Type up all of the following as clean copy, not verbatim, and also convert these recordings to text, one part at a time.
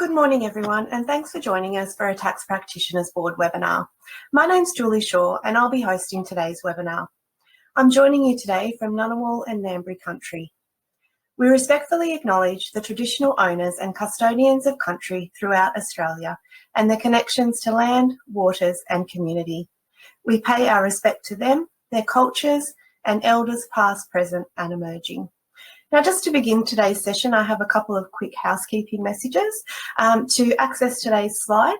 Good morning, everyone, and thanks for joining us for a Tax Practitioners Board webinar. My name's Julie Shaw, and I'll be hosting today's webinar. I'm joining you today from Ngunnawal and Ngambri country. We respectfully acknowledge the traditional owners and custodians of country throughout Australia and their connections to land, waters, and community. We pay our respect to them, their cultures, and elders past, present, and emerging. Now, just to begin today's session, I have a couple of quick housekeeping messages. To access today's slides,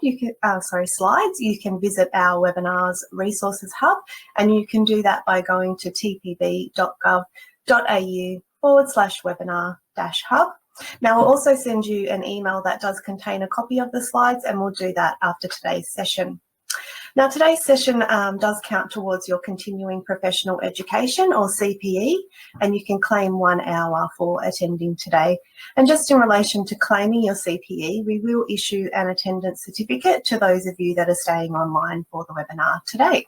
you can visit our webinars resources hub, and you can do that by going to tpb.gov.au/webinar-hub. Now, we'll also send you an email that does contain a copy of the slides, and we'll do that after today's session. Now, today's session does count towards your continuing professional education, or CPE, and you can claim 1 hour for attending today. And just in relation to claiming your CPE, we will issue an attendance certificate to those of you that are staying online for the webinar today.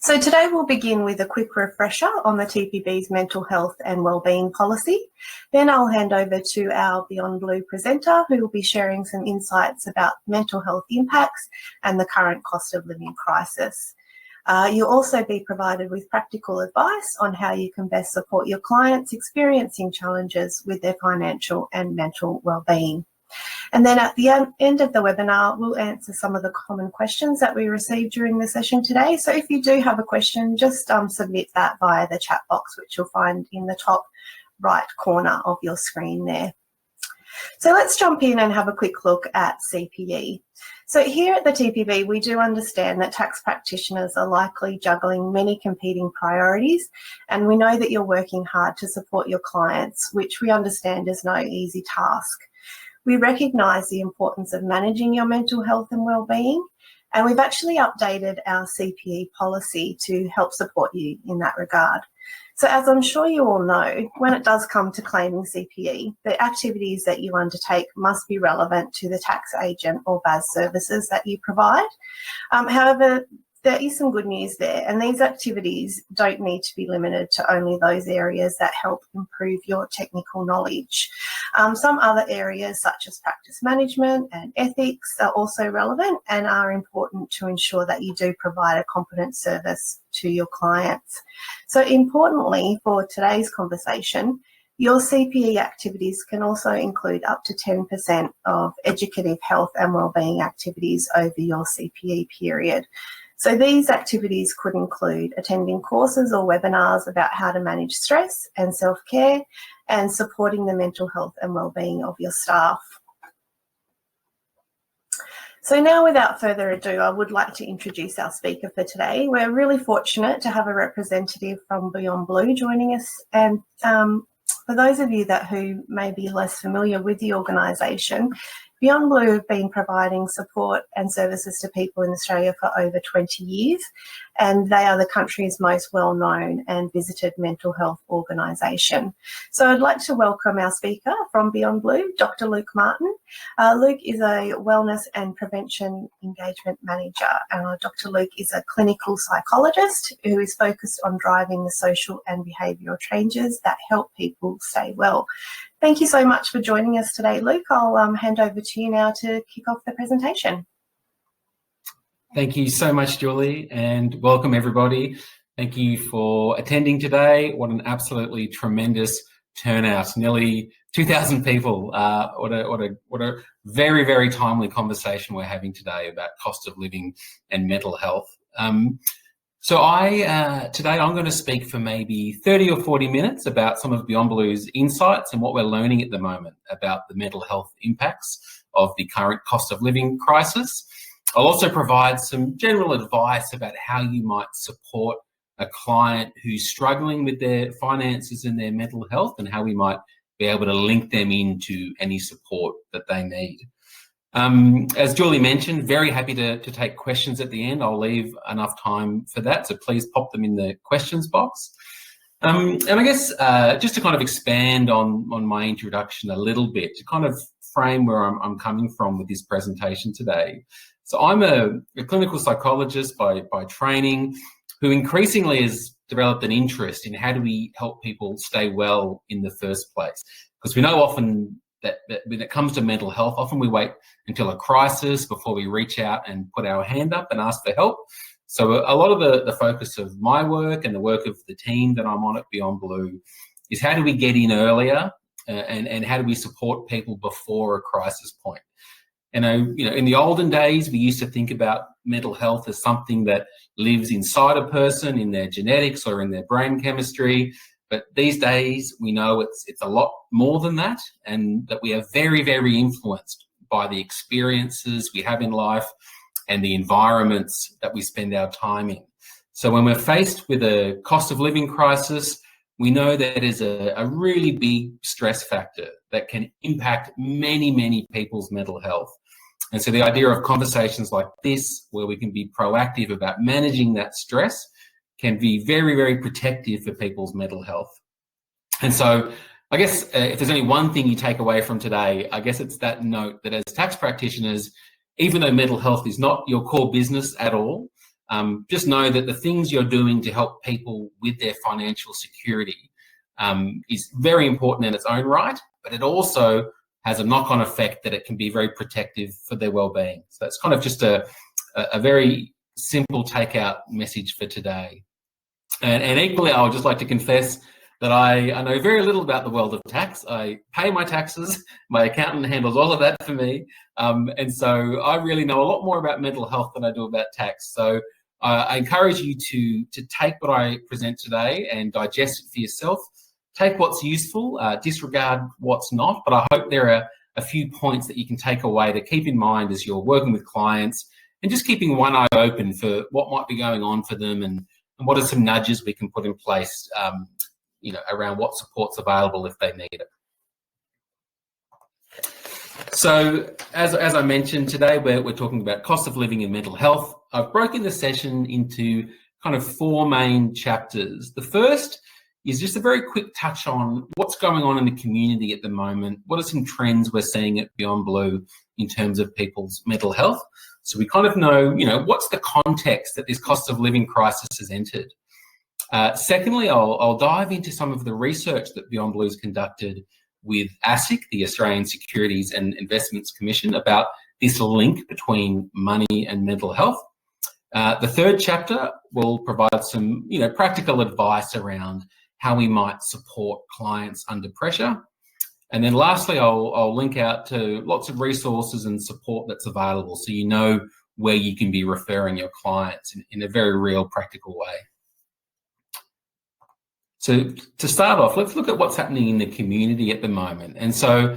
So today we'll begin with a quick refresher on the TPB's mental health and wellbeing policy. Then I'll hand over to our Beyond Blue presenter, who will be sharing some insights about mental health impacts and the current cost of living crisis. You'll also be provided with practical advice on how you can best support your clients experiencing challenges with their financial and mental wellbeing. And then at the end of the webinar, we'll answer some of the common questions that we received during the session today. So if you do have a question, just submit that via the chat box, which you'll find in the top right corner of your screen there. So let's jump in and have a quick look at CPE. So here at the TPB, we do understand that tax practitioners are likely juggling many competing priorities, and we know that you're working hard to support your clients, which we understand is no easy task. We recognise the importance of managing your mental health and wellbeing, and we've actually updated our CPE policy to help support you in that regard. So as I'm sure you all know, when it does come to claiming CPE, the activities that you undertake must be relevant to the tax agent or BAS services that you provide. However, there is some good news there, and these activities don't need to be limited to only those areas that help improve your technical knowledge. Some other areas such as practice management and ethics are also relevant and are important to ensure that you do provide a competent service to your clients. So importantly for today's conversation, your CPE activities can also include up to 10% of educative health and wellbeing activities over your CPE period. So these activities could include attending courses or webinars about how to manage stress and self-care and supporting the mental health and wellbeing of your staff. So now, without further ado, I would like to introduce our speaker for today. We're really fortunate to have a representative from Beyond Blue joining us, and for those of you who may be less familiar with the organisation, Beyond Blue have been providing support and services to people in Australia for over 20 years, and they are the country's most well-known and visited mental health organisation. So I'd like to welcome our speaker from Beyond Blue, Dr. Luke Martin. Luke is a Wellness and Prevention Engagement Manager. Dr. Luke is a clinical psychologist who is focused on driving the social and behavioural changes that help people stay well. Thank you so much for joining us today, Luke. I'll hand over to you now to kick off the presentation. Thank you so much, Julie, and welcome everybody. Thank you for attending today. What an absolutely tremendous turnout, nearly 2,000 people. What a very, very timely conversation we're having today about cost of living and mental health. Today I'm going to speak for maybe 30 or 40 minutes about some of Beyond Blue's insights and what we're learning at the moment about the mental health impacts of the current cost of living crisis. I'll also provide some general advice about how you might support a client who's struggling with their finances and their mental health, and how we might be able to link them into any support that they need. As Julie mentioned, very happy to take questions at the end. I'll leave enough time for that, so please pop them in the questions box. And I guess just to kind of expand on my introduction a little bit, to kind of frame where I'm coming from with this presentation today. So I'm a clinical psychologist by training, who increasingly has developed an interest in how do we help people stay well in the first place. Because we know often that when it comes to mental health, often we wait until a crisis before we reach out and put our hand up and ask for help. So a lot of the focus of my work and the work of the team that I'm on at Beyond Blue is how do we get in earlier and how do we support people before a crisis point. And in the olden days, we used to think about mental health as something that lives inside a person, in their genetics or in their brain chemistry. But these days, we know it's a lot more than that, and that we are very, very influenced by the experiences we have in life and the environments that we spend our time in. So when we're faced with a cost of living crisis, we know that is a really big stress factor that can impact many, many people's mental health. And so the idea of conversations like this, where we can be proactive about managing that stress, can be very, very protective for people's mental health. And so I guess if there's only one thing you take away from today, I guess it's that note that as tax practitioners, even though mental health is not your core business at all, just know that the things you're doing to help people with their financial security is very important in its own right, but it also has a knock-on effect that it can be very protective for their well-being. So it's kind of just a very simple take-out message for today. And equally, I would just like to confess that I know very little about the world of tax. I pay my taxes, my accountant handles all of that for me, and so I really know a lot more about mental health than I do about tax. So I encourage you to take what I present today and digest it for yourself. Take what's useful, disregard what's not, but I hope there are a few points that you can take away to keep in mind as you're working with clients and just keeping one eye open for what might be going on for them and what are some nudges we can put in place around what support's available if they need it. So as I mentioned today, we're talking about cost of living and mental health. I've broken the session into kind of 4 main chapters. The first is just a very quick touch on what's going on in the community at the moment. What are some trends we're seeing at Beyond Blue in terms of people's mental health? So we kind of know, what's the context that this cost of living crisis has entered. Secondly, I'll dive into some of the research that Beyond Blue's conducted with ASIC, the Australian Securities and Investments Commission, about this link between money and mental health. The third chapter will provide some, practical advice around how we might support clients under pressure. And then lastly, I'll link out to lots of resources and support that's available so you know where you can be referring your clients in a very real, practical way. So to start off, let's look at what's happening in the community at the moment. And so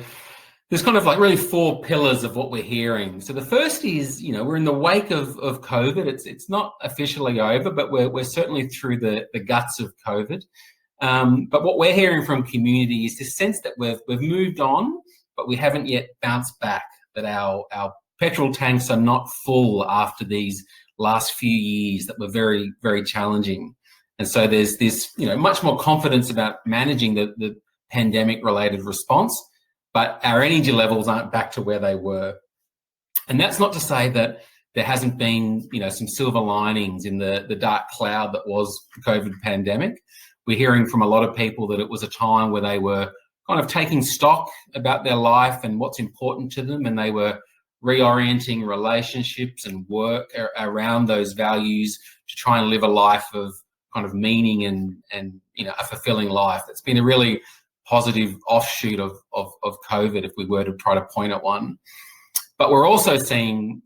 there's kind of like really 4 pillars of what we're hearing. So the first is, we're in the wake of COVID. It's not officially over, but we're certainly through the guts of COVID. But what we're hearing from community is this sense that we've moved on, but we haven't yet bounced back, that our petrol tanks are not full after these last few years that were very, very challenging. And so there's this, much more confidence about managing the pandemic-related response, but our energy levels aren't back to where they were. And that's not to say that there hasn't been, some silver linings in the dark cloud that was the COVID pandemic. We're hearing from a lot of people that it was a time where they were kind of taking stock about their life and what's important to them, and they were reorienting relationships and work around those values to try and live a life of kind of meaning and a fulfilling life. It's been a really positive offshoot of COVID, if we were to try to point at one. But we're also seeing,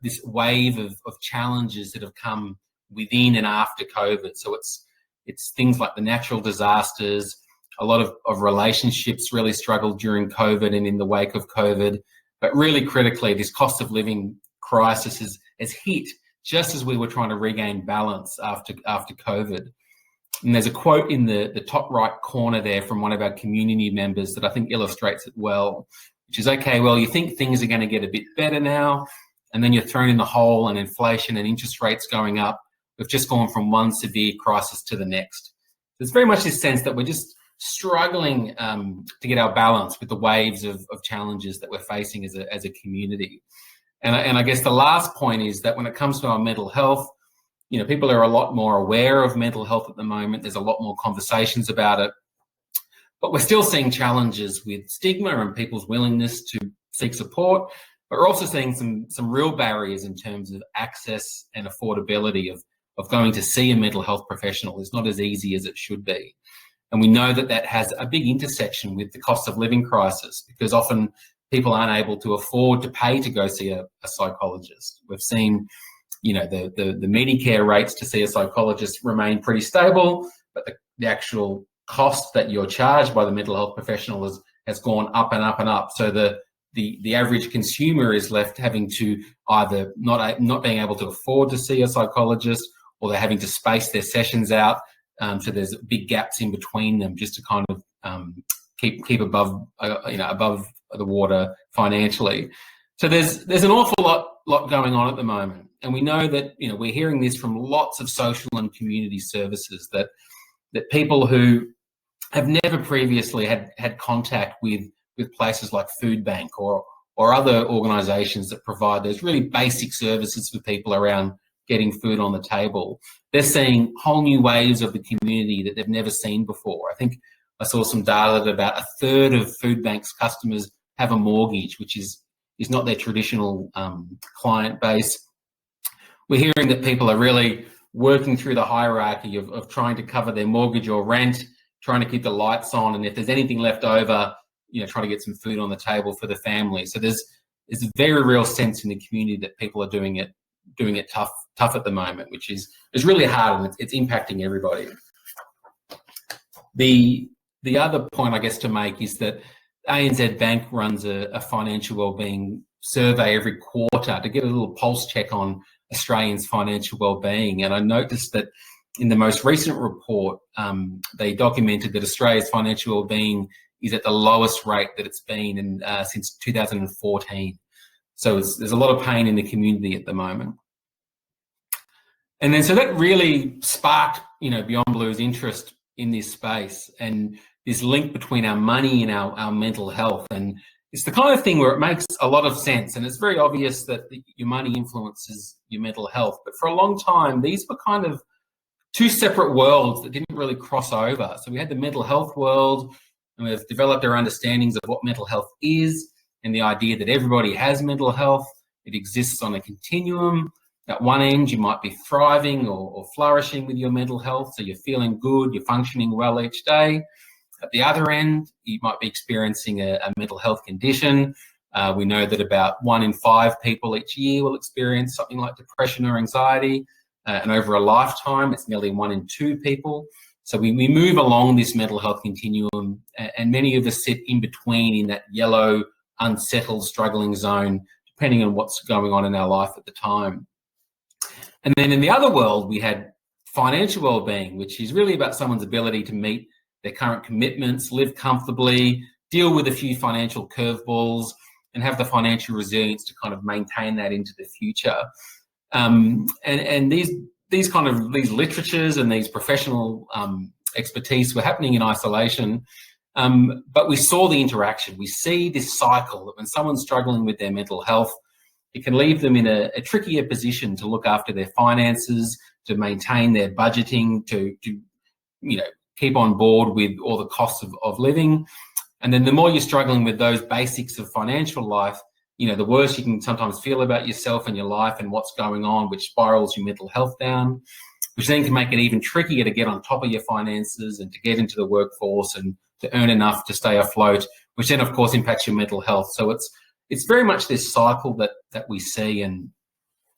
this wave of challenges that have come within and after COVID. So it's things like the natural disasters. A lot of relationships really struggled during COVID and in the wake of COVID. But really critically, this cost of living crisis has hit just as we were trying to regain balance after COVID. And there's a quote in the top right corner there from one of our community members that I think illustrates it well, which is, okay, well, you think things are going to get a bit better now, and then you're thrown in the hole and inflation and interest rates going up. We've just gone from one severe crisis to the next. There's very much this sense that we're just struggling to get our balance with the waves of challenges that we're facing as a community. And I guess the last point is that when it comes to our mental health, people are a lot more aware of mental health at the moment. There's a lot more conversations about it. But we're still seeing challenges with stigma and people's willingness to seek support. But we're also seeing some real barriers in terms of access and affordability of going to see a mental health professional. Is not as easy as it should be. And we know that that has a big intersection with the cost of living crisis, because often people aren't able to afford to pay to go see a psychologist. We've seen, the Medicare rates to see a psychologist remain pretty stable, but the actual cost that you're charged by the mental health professional has gone up and up and up. So the average consumer is left having to either not being able to afford to see a psychologist, or they're having to space their sessions out. So there's big gaps in between them, just to kind of keep above the water financially. So there's an awful lot going on at the moment, and we know that we're hearing this from lots of social and community services that people who have never previously had contact with places like Food Bank or other organisations that provide those really basic services for people around getting food on the table. They're seeing whole new waves of the community that they've never seen before. I think I saw some data that about a third of Food Bank's customers have a mortgage, which is not their traditional client base. We're hearing that people are really working through the hierarchy of trying to cover their mortgage or rent, trying to keep the lights on, and if there's anything left over, trying to get some food on the table for the family. So there's a very real sense in the community that people are doing it tough at the moment, which is really hard, and it's impacting everybody. The other point I guess to make is that ANZ Bank runs a financial wellbeing survey every quarter to get a little pulse check on Australians' financial wellbeing, and I noticed that in the most recent report, they documented that Australia's financial wellbeing is at the lowest rate that it's been since 2014. So there's a lot of pain in the community at the moment. And then so that really sparked, Beyond Blue's interest in this space and this link between our money and our mental health. And it's the kind of thing where it makes a lot of sense. And it's very obvious that your money influences your mental health. But for a long time, these were kind of two separate worlds that didn't really cross over. So we had the mental health world, and we've developed our understandings of what mental health is and the idea that everybody has mental health. It exists on a continuum. At one end, you might be thriving or flourishing with your mental health, so you're feeling good, you're functioning well each day. At the other end, you might be experiencing a mental health condition. We know that about 1 in 5 people each year will experience something like depression or anxiety, and over a lifetime, it's nearly 1 in 2 people. So we move along this mental health continuum, and many of us sit in between in that yellow, unsettled, struggling zone, depending on what's going on in our life at the time. And then in the other world, we had financial wellbeing, which is really about someone's ability to meet their current commitments, live comfortably, deal with a few financial curveballs, and have the financial resilience to kind of maintain that into the future. And these literatures and these professional expertise were happening in isolation, but we saw the interaction. We see this cycle that when someone's struggling with their mental health, it can leave them in a trickier position to look after their finances, to maintain their budgeting, to keep on board with all the costs of living. And then the more you're struggling with those basics of financial life, the worse you can sometimes feel about yourself and your life and what's going on, which spirals your mental health down, which then can make it even trickier to get on top of your finances and to get into the workforce and to earn enough to stay afloat, which then, of course, impacts your mental health. So it's very much this cycle that we see. And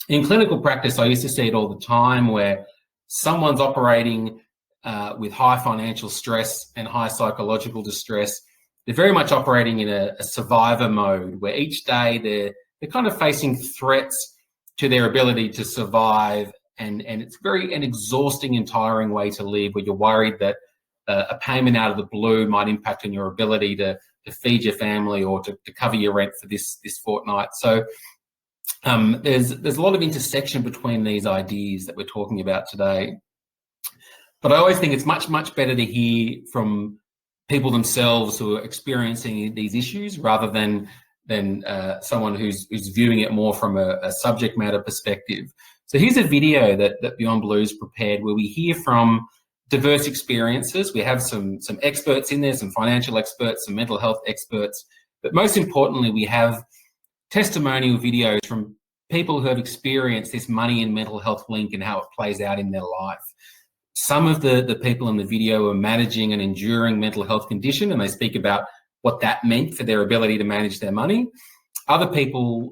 in clinical practice, I used to see it all the time where someone's operating with high financial stress and high psychological distress. They're very much operating in a survivor mode where each day they're kind of facing threats to their ability to survive. And it's an exhausting and tiring way to live, where you're worried that a payment out of the blue might impact on your ability to feed your family or to cover your rent for this fortnight. So there's a lot of intersection between these ideas that we're talking about today. But I always think it's much, much better to hear from people themselves who are experiencing these issues rather than someone who's viewing it more from a subject matter perspective. So here's a video that Beyond Blue's prepared where we hear from diverse experiences. We have some experts in there, some financial experts, some mental health experts, but most importantly, we have testimonial videos from people who have experienced this money and mental health link and how it plays out in their life. Some of the people in the video are managing an enduring mental health condition, and they speak about what that meant for their ability to manage their money. Other people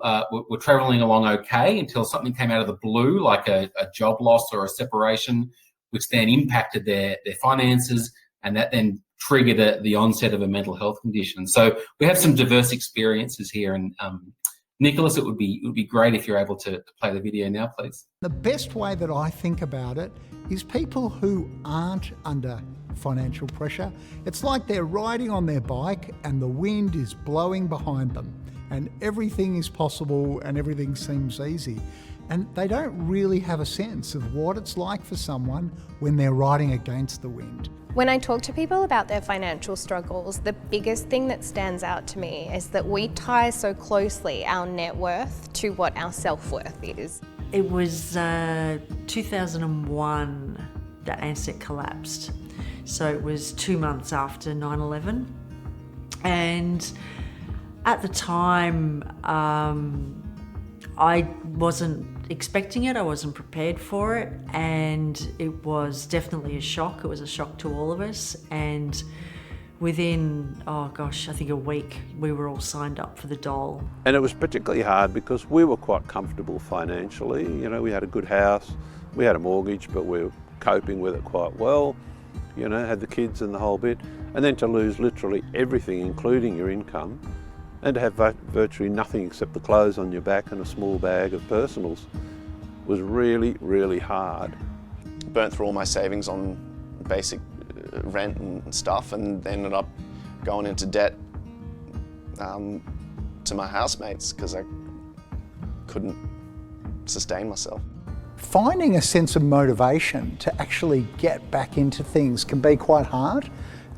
were travelling along okay until something came out of the blue, like a job loss or a separation, which then impacted their finances, and that then triggered the onset of a mental health condition. So we have some diverse experiences here, and Nicholas, it would be great if you're able to play the video now, please. The best way that I think about it is people who aren't under financial pressure. It's like they're riding on their bike and the wind is blowing behind them and everything is possible and everything seems easy. And they don't really have a sense of what it's like for someone when they're riding against the wind. When I talk to people about their financial struggles, the biggest thing that stands out to me is that we tie so closely our net worth to what our self-worth is. It was 2001 that ANZSEC collapsed. So it was 2 months after 9/11. And at the time, I wasn't expecting it, I wasn't prepared for it, and it was definitely a shock. It was a shock to all of us, and within, I think a week, we were all signed up for the dole. And it was particularly hard because we were quite comfortable financially. You know, we had a good house, we had a mortgage, but we were coping with it quite well. You know, had the kids and the whole bit. And then to lose literally everything, including your income, and to have virtually nothing except the clothes on your back and a small bag of personals was really, really hard. Burnt through all my savings on basic rent and stuff, and ended up going into debt to my housemates because I couldn't sustain myself. Finding a sense of motivation to actually get back into things can be quite hard.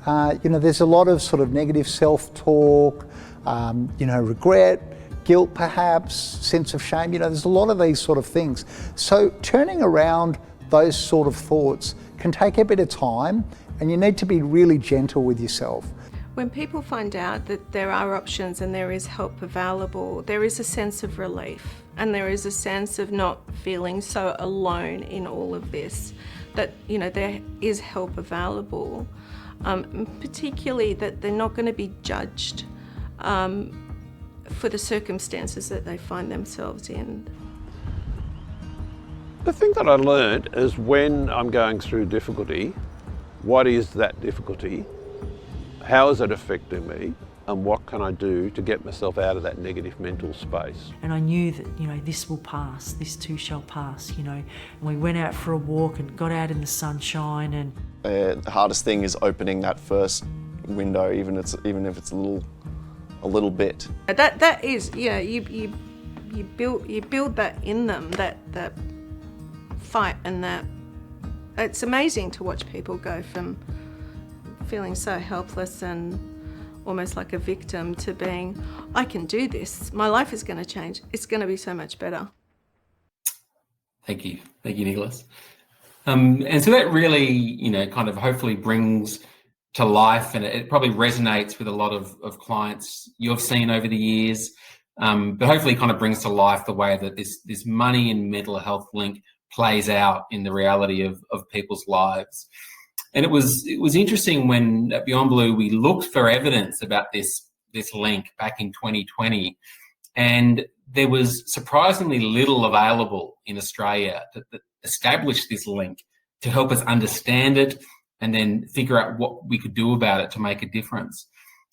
There's a lot of sort of negative self-talk, regret, guilt perhaps, sense of shame, there's a lot of these sort of things. So turning around those sort of thoughts can take a bit of time, and you need to be really gentle with yourself. When people find out that there are options and there is help available, there is a sense of relief, and there is a sense of not feeling so alone in all of this, that there is help available, particularly that they're not going to be judged for the circumstances that they find themselves in. The thing that I learned is when I'm going through difficulty, what is that difficulty? How is it affecting me? And what can I do to get myself out of that negative mental space? And I knew that, this will pass, this too shall pass, and we went out for a walk and got out in the sunshine. And the hardest thing is opening that first window, even if it's a little bit. That is, you build that in them, that fight, and that it's amazing to watch people go from feeling so helpless and almost like a victim to being, I can do this. My life is going to change. It's going to be so much better. Thank you, Nicholas. And so that really, kind of hopefully brings to life, and it probably resonates with a lot of clients you've seen over the years, but hopefully kind of brings to life the way that this money and mental health link plays out in the reality of people's lives. And it was interesting when at Beyond Blue we looked for evidence about this link back in 2020, and there was surprisingly little available in Australia that established this link to help us understand it and then figure out what we could do about it to make a difference.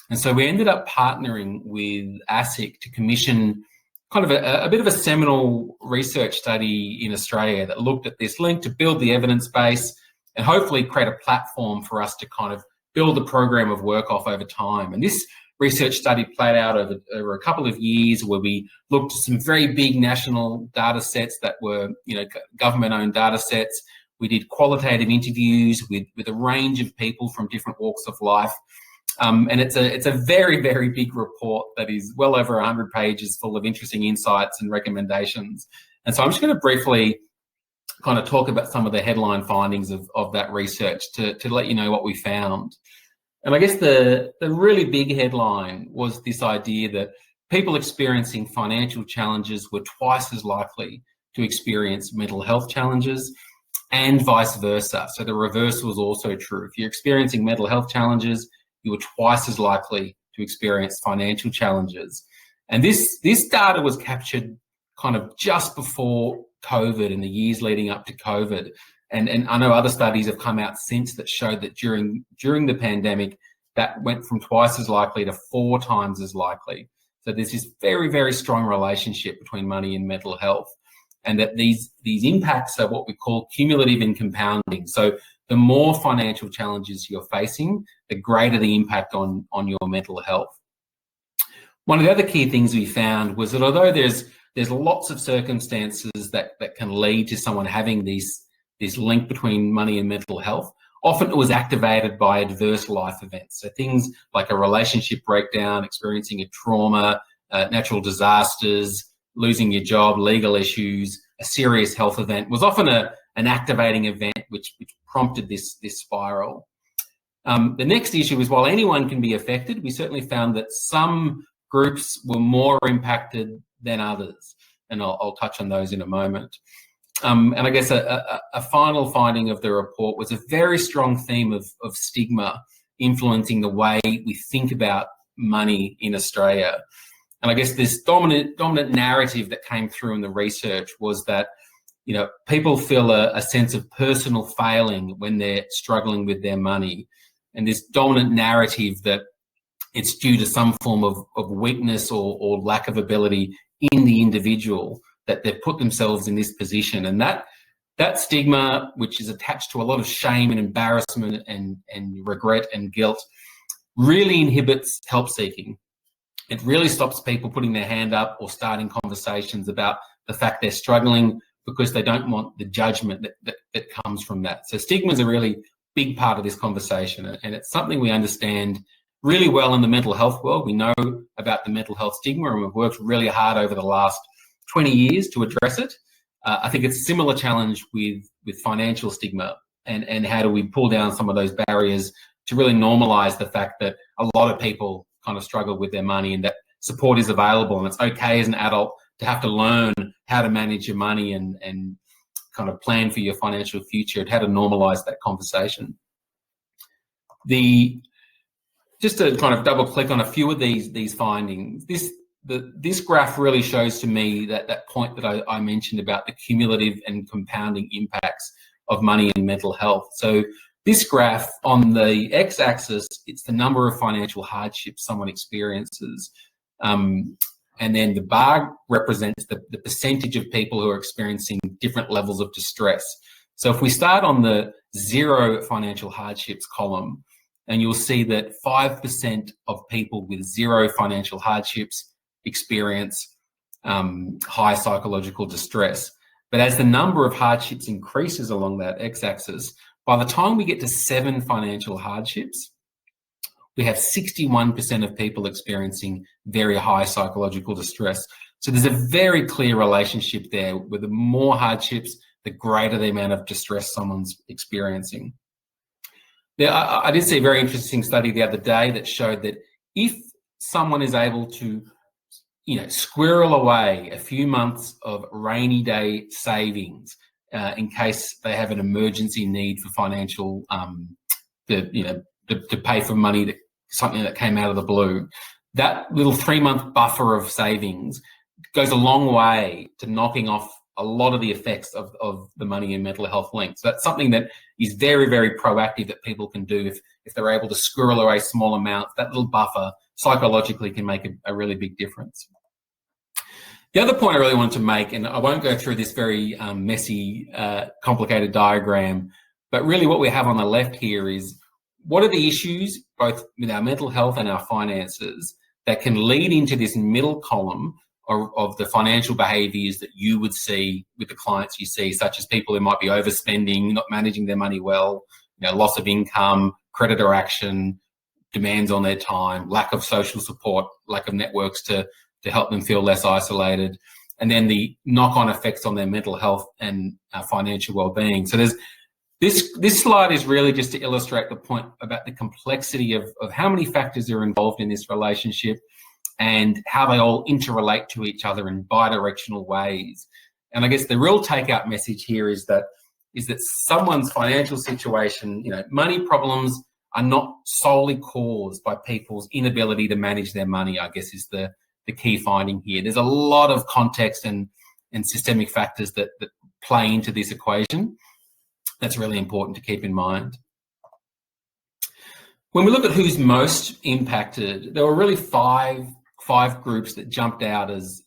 And so we ended up partnering with ASIC to commission kind of a bit of a seminal research study in Australia that looked at this link to build the evidence base and hopefully create a platform for us to kind of build a program of work off over time. And this research study played out over a couple of years, where we looked at some very big national data sets that were, government-owned data sets. We did qualitative interviews with a range of people from different walks of life. And it's a very, very big report that is well over 100 pages full of interesting insights and recommendations. And so I'm just going to briefly kind of talk about some of the headline findings of that research to let you know what we found. And I guess the really big headline was this idea that people experiencing financial challenges were twice as likely to experience mental health challenges, and vice versa. So the reverse was also true. If you're experiencing mental health challenges, you were twice as likely to experience financial challenges. And this data was captured kind of just before COVID and the years leading up to COVID. And I know other studies have come out since that showed that during the pandemic, that went from twice as likely to 4 times as likely. So there's this very, very strong relationship between money and mental health, and that these impacts are what we call cumulative and compounding. So the more financial challenges you're facing, the greater the impact on your mental health. One of the other key things we found was that although there's lots of circumstances that can lead to someone having this link between money and mental health, often it was activated by adverse life events. So things like a relationship breakdown, experiencing a trauma, natural disasters, losing your job, legal issues, a serious health event was often an activating event which prompted this spiral. The next issue is, while anyone can be affected, we certainly found that some groups were more impacted than others, and I'll touch on those in a moment. And I guess a final finding of the report was a very strong theme of stigma influencing the way we think about money in Australia. And I guess this dominant narrative that came through in the research was that, you know, people feel a sense of personal failing when they're struggling with their money, and this dominant narrative that it's due to some form of weakness or lack of ability in the individual that they've put themselves in this position. And that stigma, which is attached to a lot of shame and embarrassment and regret and guilt, really inhibits help seeking. It really stops people putting their hand up or starting conversations about the fact they're struggling because they don't want the judgment that comes from that. So stigma is a really big part of this conversation, and it's something we understand really well in the mental health world. We know about the mental health stigma, and we've worked really hard over the last 20 years to address it. I think it's a similar challenge with financial stigma, and how do we pull down some of those barriers to really normalise the fact that a lot of people kind of struggle with their money, and that support is available, and it's okay as an adult to have to learn how to manage your money and kind of plan for your financial future, and how to normalise that conversation. Just to kind of double click on a few of these findings, this graph really shows to me that point that I mentioned about the cumulative and compounding impacts of money and mental health. So this graph, on the x-axis, it's the number of financial hardships someone experiences. And then the bar represents the percentage of people who are experiencing different levels of distress. So if we start on the 0 financial hardships column, and you'll see that 5% of people with 0 financial hardships experience high psychological distress. But as the number of hardships increases along that x-axis, by the time we get to 7 financial hardships, we have 61% of people experiencing very high psychological distress. So there's a very clear relationship there, with the more hardships, the greater the amount of distress someone's experiencing. Now, I did see a very interesting study the other day that showed that if someone is able to, squirrel away a few months of rainy day savings in case they have an emergency need for financial, to pay for money, something that came out of the blue, that little 3-month buffer of savings goes a long way to knocking off a lot of the effects of the money and mental health link. So that's something that is very, very proactive that people can do if they're able to squirrel away small amounts. That little buffer psychologically can make a really big difference. The other point I really wanted to make, and I won't go through this very messy, complicated diagram, but really what we have on the left here is what are the issues, both with our mental health and our finances, that can lead into this middle column of the financial behaviours that you would see with the clients you see, such as people who might be overspending, not managing their money well, loss of income, creditor action, demands on their time, lack of social support, lack of networks to help them feel less isolated. and then the knock-on effects on their mental health and financial well-being. So there's this slide is really just to illustrate the point about the complexity of how many factors are involved in this relationship and how they all interrelate to each other in bi-directional ways. And I guess the real takeout message here is that someone's financial situation, money problems are not solely caused by people's inability to manage their money, I guess is the key finding here. There's a lot of context and systemic factors that play into this equation. That's really important to keep in mind. When we look at who's most impacted, there were really five groups that jumped out as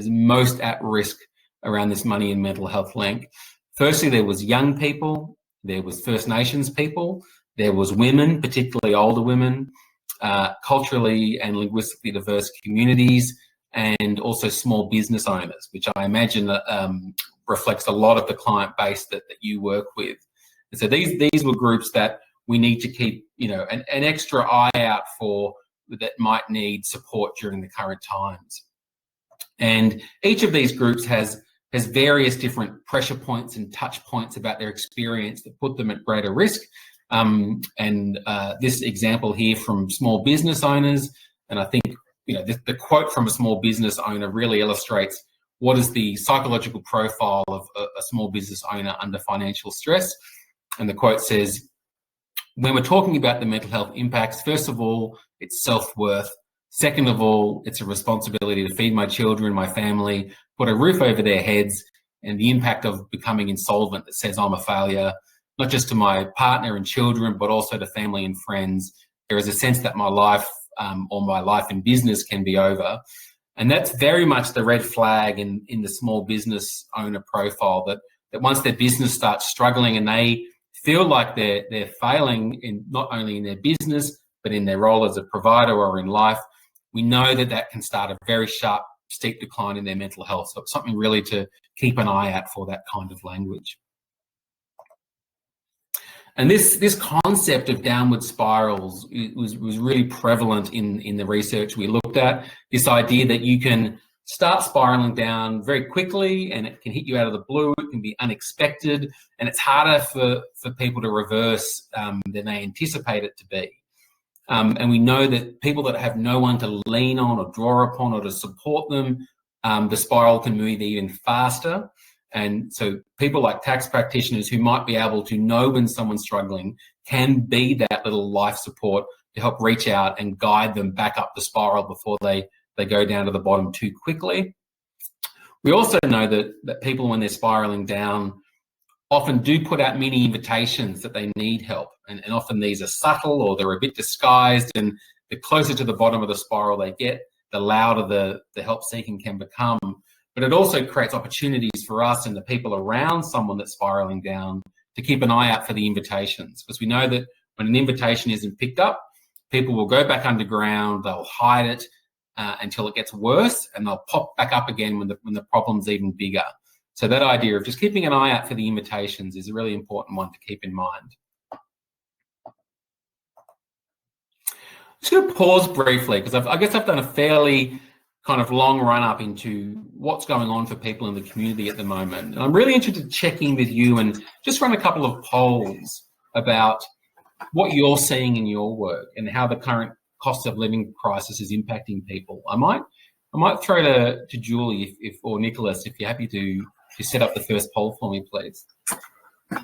most at risk around this money and mental health link. Firstly, there was young people, there was First Nations people, there was women, particularly older women, culturally and linguistically diverse communities, and also small business owners, which I imagine reflects a lot of the client base that you work with. And so these were groups that we need to keep, an extra eye out for, that might need support during the current times. And each of these groups has various different pressure points and touch points about their experience that put them at greater risk. This example here from small business owners, and I think the quote from a small business owner really illustrates what is the psychological profile of a small business owner under financial stress. And the quote says, when we're talking about the mental health impacts, first of all, it's self-worth. Second of all, it's a responsibility to feed my children, my family, put a roof over their heads, and the impact of becoming insolvent that says I'm a failure, not just to my partner and children, but also to family and friends. There is a sense that my life or my life in business can be over. And that's very much the red flag in the small business owner profile, that once their business starts struggling and they feel like they're failing in not only in their business, but in their role as a provider or in life, we know that can start a very sharp, steep decline in their mental health. So it's something really to keep an eye out for, that kind of language. And this concept of downward spirals was really prevalent in the research we looked at. This idea that you can start spiraling down very quickly and it can hit you out of the blue, it can be unexpected, and it's harder for people to reverse than they anticipate it to be. And we know that people that have no one to lean on or draw upon or to support them, the spiral can move even faster. And so people like tax practitioners who might be able to know when someone's struggling can be that little life support to help reach out and guide them back up the spiral before they go down to the bottom too quickly. We also know that people, when they're spiraling down, often do put out many invitations that they need help. And often these are subtle or they're a bit disguised, and the closer to the bottom of the spiral they get, the louder the help seeking can become. But it also creates opportunities for us and the people around someone that's spiraling down to keep an eye out for the invitations, because we know that when an invitation isn't picked up, people will go back underground, they'll hide it until it gets worse, and they'll pop back up again when the problem's even bigger. So that idea of just keeping an eye out for the invitations is a really important one to keep in mind. I'm just going to pause briefly because I guess I've done a fairly kind of long run up into what's going on for people in the community at the moment. And I'm really interested in checking with you and just run a couple of polls about what you're seeing in your work and how the current cost of living crisis is impacting people. I might throw to Julie or Nicholas, if you're happy to set up the first poll for me, please.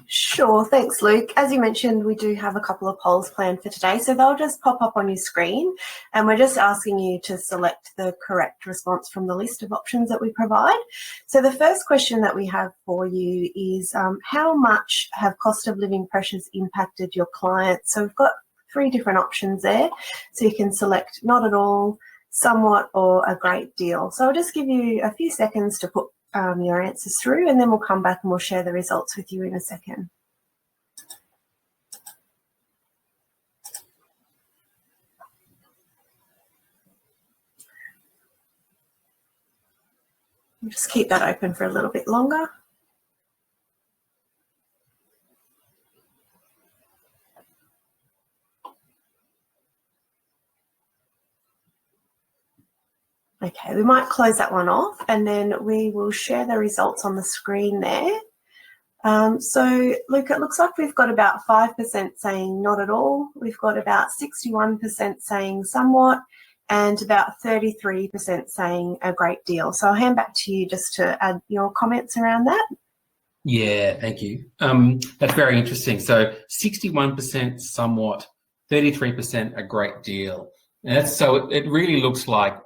Sure, thanks Luke. As you mentioned, we do have a couple of polls planned for today, so they'll just pop up on your screen, and we're just asking you to select the correct response from the list of options that we provide. So the first question that we have for you is how much have cost of living pressures impacted your clients? So we've got 3 different options there, so you can select not at all, somewhat, or a great deal. So I'll just give you a few seconds to put your answers through, and then we'll come back and we'll share the results with you in a second. We'll just keep that open for a little bit longer. Okay, we might close that one off and then we will share the results on the screen there. So, Luke, it looks like we've got about 5% saying not at all. We've got about 61% saying somewhat and about 33% saying a great deal. So I'll hand back to you just to add your comments around that. Yeah, thank you. That's very interesting. So 61% somewhat, 33% a great deal. And that's, so it really looks like,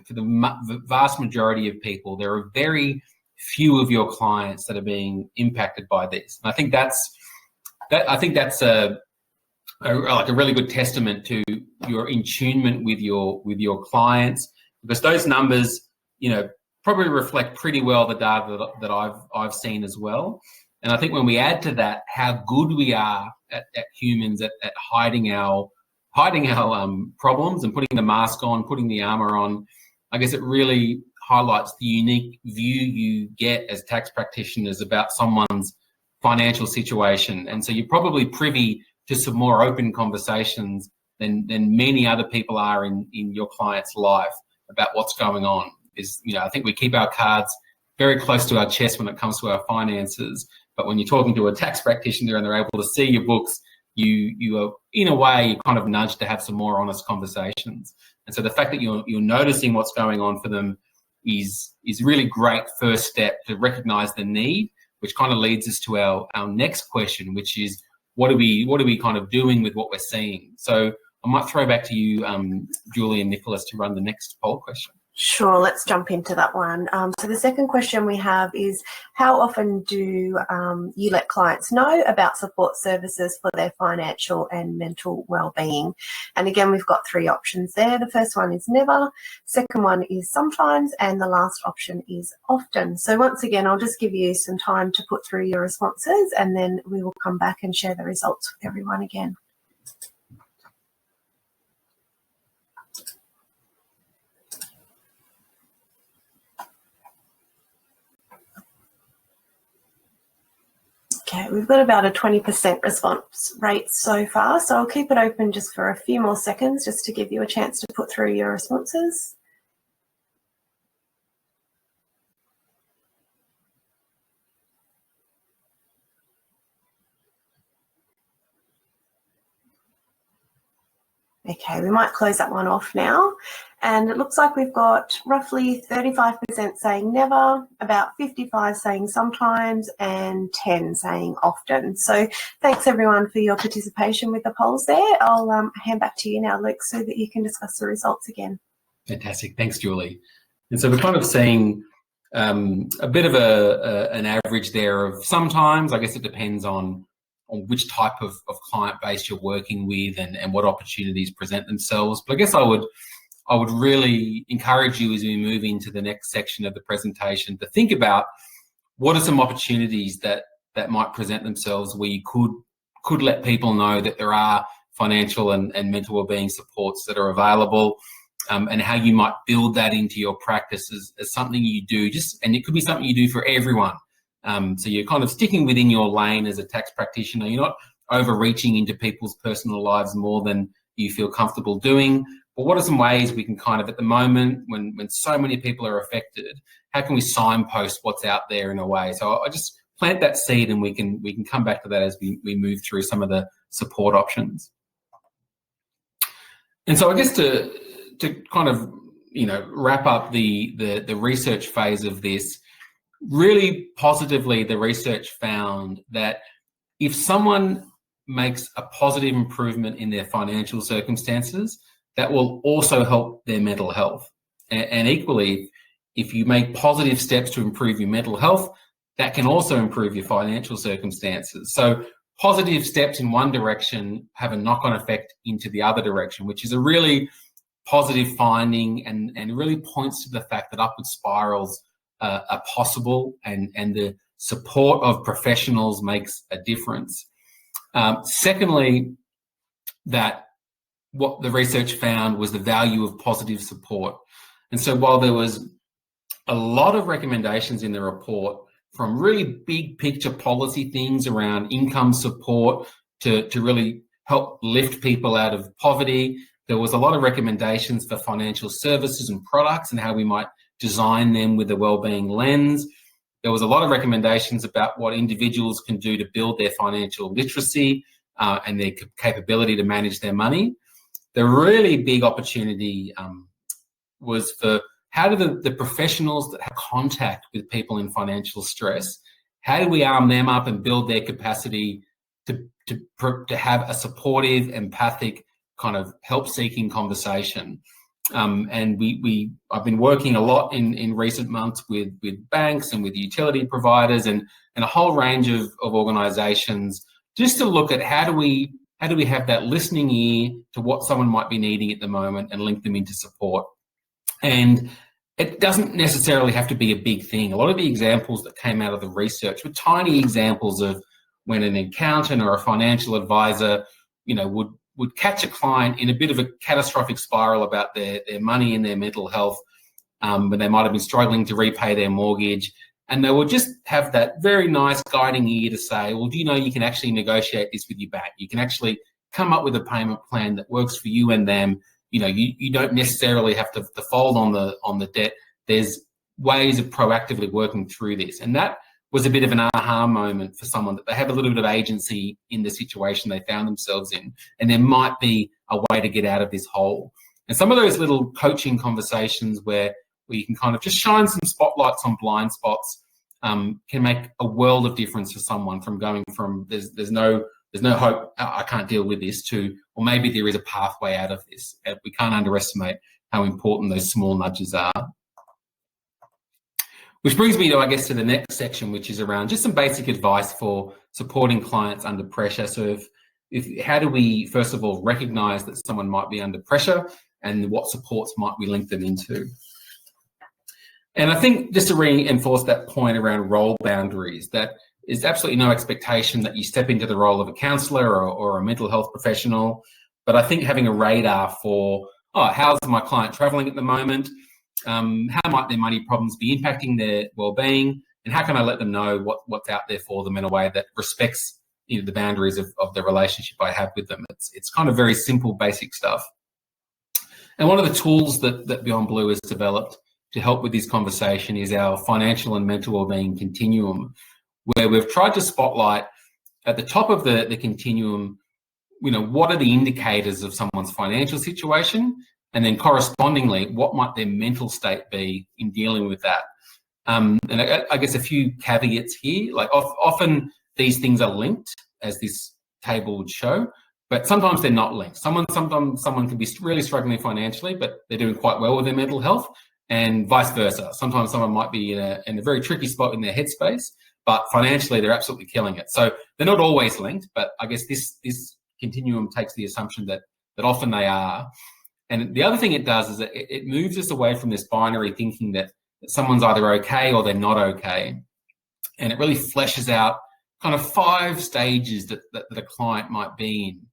for the vast majority of people, there are very few of your clients that are being impacted by this. And I think that's a really good testament to your attunement with your clients, because those numbers, probably reflect pretty well the data that I've seen as well. And I think when we add to that how good we are at humans at hiding our problems and putting the mask on, putting the armor on, I guess it really highlights the unique view you get as tax practitioners about someone's financial situation. And so you're probably privy to some more open conversations than many other people are in your client's life about what's going on. I think we keep our cards very close to our chest when it comes to our finances. But when you're talking to a tax practitioner and they're able to see your books, you are, in a way, you're kind of nudged to have some more honest conversations. And so the fact that you're noticing what's going on for them is really great first step to recognise the need, which kind of leads us to our next question, which is what are we kind of doing with what we're seeing? So I might throw back to you, Julie and Nicholas, to run the next poll question. Sure, let's jump into that one. So the second question we have is, how often do you let clients know about support services for their financial and mental well-being? And again, we've got three options there. The first one is never, second one is sometimes, and the last option is often. So once again, I'll just give you some time to put through your responses and then we will come back and share the results with everyone again. Okay, we've got about a 20% response rate so far, so I'll keep it open just for a few more seconds just to give you a chance to put through your responses. Okay, we might close that one off now. And it looks like we've got roughly 35% saying never, about 55 saying sometimes, and 10 saying often. So thanks everyone for your participation with the polls there. I'll hand back to you now, Luke, so that you can discuss the results again. Fantastic. Thanks, Julie. And so we're kind of seeing a bit of an average there of sometimes. I guess it depends on which type of client base you're working with and what opportunities present themselves. But I guess I would really encourage you as we move into the next section of the presentation to think about what are some opportunities that might present themselves where you could let people know that there are financial and mental wellbeing supports that are available, and how you might build that into your practice as something you do, and it could be something you do for everyone. So you're kind of sticking within your lane as a tax practitioner. You're not overreaching into people's personal lives more than you feel comfortable doing. But what are some ways we can kind of, at the moment, when so many people are affected, how can we signpost what's out there in a way? So I just plant that seed, and we can come back to that as we move through some of the support options. And so I guess to kind of wrap up the research phase of this, really positively, the research found that if someone makes a positive improvement in their financial circumstances, that will also help their mental health. And equally, if you make positive steps to improve your mental health, that can also improve your financial circumstances. So positive steps in one direction have a knock-on effect into the other direction, which is a really positive finding and really points to the fact that upward spirals are possible, and the support of professionals makes a difference. Secondly, that what the research found was the value of positive support. And so while there was a lot of recommendations in the report, from really big picture policy things around income support to really help lift people out of poverty, There was a lot of recommendations for financial services and products and how we might design them with a wellbeing lens. There was a lot of recommendations about what individuals can do to build their financial literacy and their capability to manage their money. The really big opportunity was for how do the professionals that have contact with people in financial stress, how do we arm them up and build their capacity to have a supportive, empathic kind of help-seeking conversation? And I've been working a lot in recent months with banks and with utility providers and a whole range of organisations just to look at how do we have that listening ear to what someone might be needing at the moment and link them into support. And it doesn't necessarily have to be a big thing. A lot of the examples that came out of the research were tiny examples of when an accountant or a financial advisor, would catch a client in a bit of a catastrophic spiral about their money and their mental health, when they might have been struggling to repay their mortgage. And they would just have that very nice guiding ear to say, well, do you know you can actually negotiate this with your bank? You can actually come up with a payment plan that works for you and them. You don't necessarily have to fold on the debt. There's ways of proactively working through this. And that was a bit of an aha moment for someone, that they have a little bit of agency in the situation they found themselves in, and there might be a way to get out of this hole. And some of those little coaching conversations where you can kind of just shine some spotlights on blind spots can make a world of difference for someone, from going from there's no hope, I can't deal with this, to, or maybe there is a pathway out of this. We can't underestimate how important those small nudges are. Which brings me to the next section, which is around just some basic advice for supporting clients under pressure. So how do we, first of all, recognise that someone might be under pressure, and what supports might we link them into? And I think, just to reinforce that point around role boundaries, that is absolutely no expectation that you step into the role of a counsellor or a mental health professional. But I think having a radar for, how's my client travelling at the moment? How might their money problems be impacting their well-being, and how can I let them know what's out there for them in a way that respects the boundaries of the relationship I have with them? It's kind of very simple, basic stuff. And one of the tools that Beyond Blue has developed to help with this conversation is our financial and mental well-being continuum, where we've tried to spotlight at the top of the continuum, what are the indicators of someone's financial situation, and then correspondingly, what might their mental state be in dealing with that? And I guess a few caveats here, like often these things are linked, as this table would show, but sometimes they're not linked. Sometimes someone can be really struggling financially, but they're doing quite well with their mental health, and vice versa. Sometimes someone might be in a very tricky spot in their headspace, but financially they're absolutely killing it. So they're not always linked, but I guess this continuum takes the assumption that often they are. And the other thing it does is that it moves us away from this binary thinking that someone's either okay or they're not okay. And it really fleshes out kind of 5 stages that a client might be in.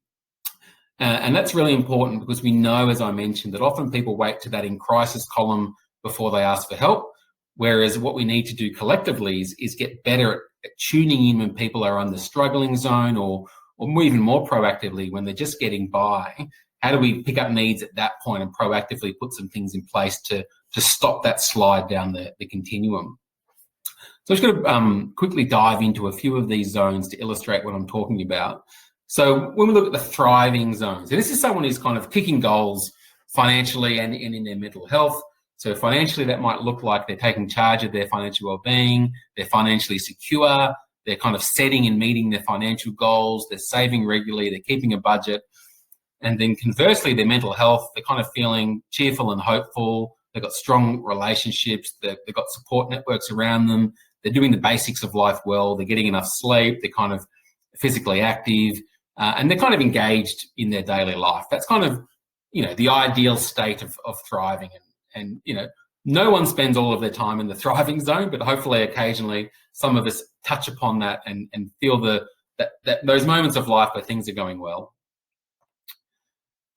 And that's really important, because we know, as I mentioned, that often people wait to that in crisis column before they ask for help. Whereas what we need to do collectively is get better at tuning in when people are on the struggling zone, or even more proactively when they're just getting by. How do we pick up needs at that point and proactively put some things in place to stop that slide down the continuum? So I'm just going to quickly dive into a few of these zones to illustrate what I'm talking about. So when we look at the thriving zones, and this is someone who's kind of kicking goals financially and in their mental health. So financially, that might look like they're taking charge of their financial well-being, they're financially secure, they're kind of setting and meeting their financial goals, they're saving regularly, they're keeping a budget. And then conversely, their mental health, they're kind of feeling cheerful and hopeful, they've got strong relationships, they've got support networks around them, they're doing the basics of life well, they're getting enough sleep, they're kind of physically active, and they're kind of engaged in their daily life. That's kind of, the ideal state of thriving. And no one spends all of their time in the thriving zone, but hopefully occasionally some of us touch upon that and feel that those moments of life where things are going well.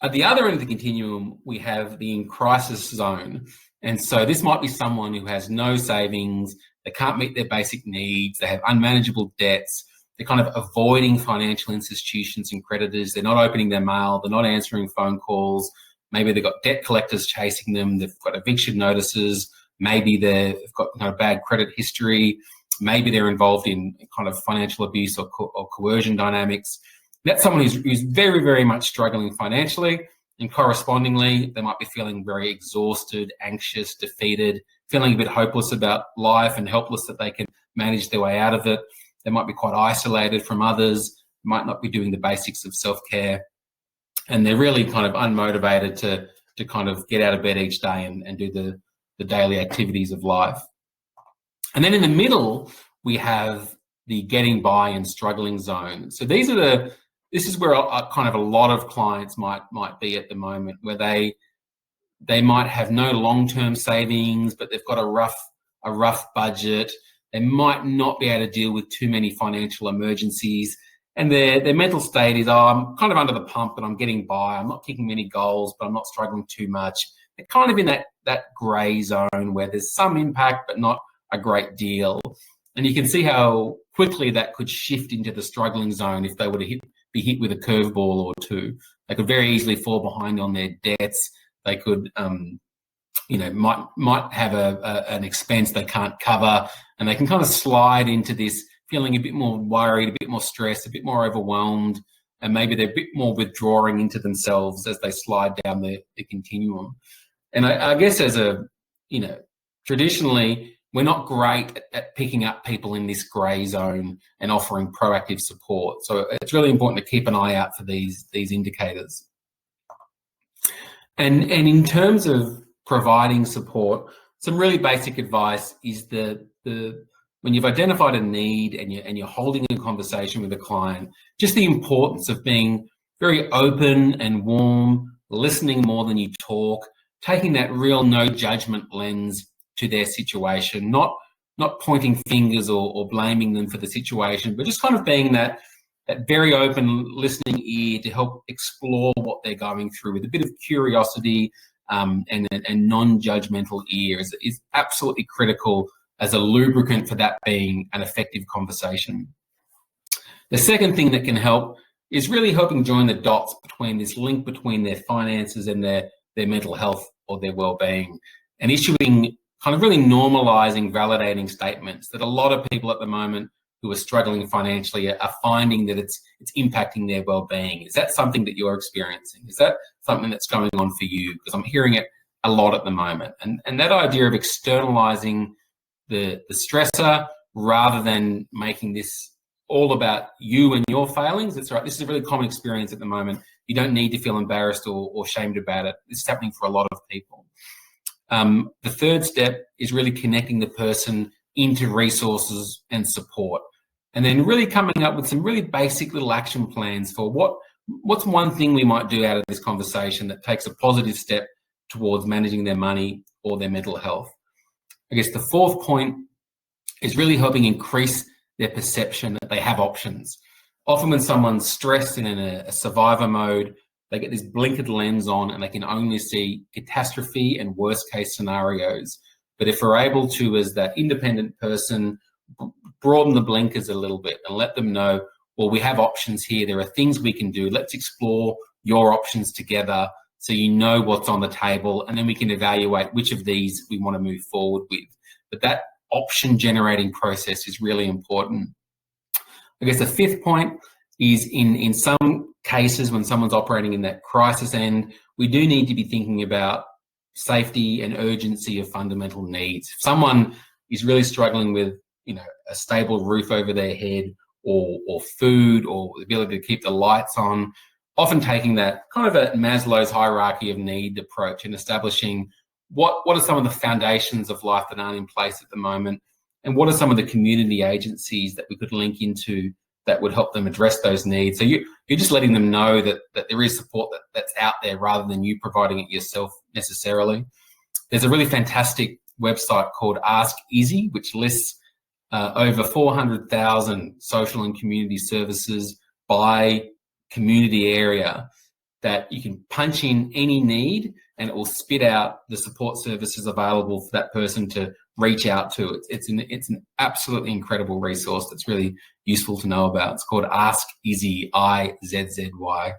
At the other end of the continuum, we have the in crisis zone. And so this might be someone who has no savings, they can't meet their basic needs, they have unmanageable debts, they're kind of avoiding financial institutions and creditors, they're not opening their mail, they're not answering phone calls, Maybe they've got debt collectors chasing them. They've got eviction notices. Maybe they've got bad credit history. Maybe they're involved in kind of financial abuse or coercion dynamics. That's someone who's very, very much struggling financially, and correspondingly, they might be feeling very exhausted, anxious, defeated, feeling a bit hopeless about life and helpless that they can manage their way out of it. They might be quite isolated from others, might not be doing the basics of self-care, and they're really kind of unmotivated to kind of get out of bed each day and do the daily activities of life. And then in the middle, we have the getting by and struggling zone. So this is where kind of a lot of clients might be at the moment, where they might have no long-term savings, but they've got a rough budget. They might not be able to deal with too many financial emergencies. And their mental state is, I'm kind of under the pump and I'm getting by. I'm not kicking many goals, but I'm not struggling too much. They're kind of in that grey zone where there's some impact, but not a great deal. And you can see how quickly that could shift into the struggling zone if they were to be hit with a curveball or two. They could very easily fall behind on their debts. They could, might have an expense they can't cover, and they can kind of slide into this feeling a bit more worried, a bit more stressed, a bit more overwhelmed, and maybe they're a bit more withdrawing into themselves as they slide down the continuum. And I guess traditionally, we're not great at picking up people in this grey zone and offering proactive support. So it's really important to keep an eye out for these indicators. And in terms of providing support, some really basic advice is that when you've identified a need and you're holding a conversation with a client, just the importance of being very open and warm, listening more than you talk, taking that real no judgment lens to their situation, not pointing fingers or blaming them for the situation, but just kind of being that very open listening ear to help explore what they're going through with a bit of curiosity and non-judgmental ear is absolutely critical as a lubricant for that being an effective conversation. The second thing that can help is really helping join the dots between this link between their finances and their mental health or their well-being, and issuing kind of really normalizing, validating statements that a lot of people at the moment who are struggling financially are finding that it's impacting their well-being. Is that something that you're experiencing? Is that something that's going on for you? Because I'm hearing it a lot at the moment. And that idea of externalizing the stressor rather than making this all about you and your failings. It's right. This is a really common experience at the moment. You don't need to feel embarrassed or shamed about it. This is happening for a lot of people. The third step is really connecting the person into resources and support, and then really coming up with some really basic little action plans for what's one thing we might do out of this conversation that takes a positive step towards managing their money or their mental health. I guess the fourth point is really helping increase their perception that they have options. Often when someone's stressed and in a survivor mode, they get this blinkered lens on and they can only see catastrophe and worst case scenarios. But if we're able to, as that independent person, broaden the blinkers a little bit and let them know, well, we have options here. There are things we can do. Let's explore your options together so you know what's on the table, and then we can evaluate which of these we want to move forward with. But that option generating process is really important. I guess the fifth point is in some cases when someone's operating in that crisis end, we do need to be thinking about safety and urgency of fundamental needs. If someone is really struggling with, a stable roof over their head or food or the ability to keep the lights on, often taking that kind of a Maslow's hierarchy of need approach and establishing what are some of the foundations of life that aren't in place at the moment, and what are some of the community agencies that we could link into that would help them address those needs. So you're just letting them know that there is support that's out there rather than you providing it yourself necessarily. There's a really fantastic website called Ask Easy, which lists over 400,000 social and community services by community area that you can punch in any need and it will spit out the support services available for that person to reach out to. It's an absolutely incredible resource that's really useful to know about. It's called Ask Izzy, IZZY.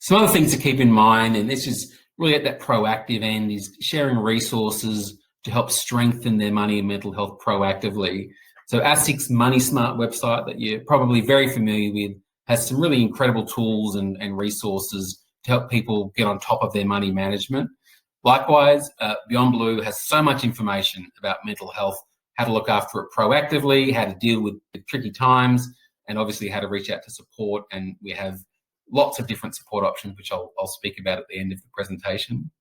Some other things to keep in mind, and this is really at that proactive end, is sharing resources to help strengthen their money and mental health proactively. So ASIC's Money Smart website that you're probably very familiar with has some really incredible tools and resources to help people get on top of their money management. Likewise, Beyond Blue has so much information about mental health, how to look after it proactively, how to deal with the tricky times, and obviously how to reach out to support. And we have lots of different support options, which I'll speak about at the end of the presentation.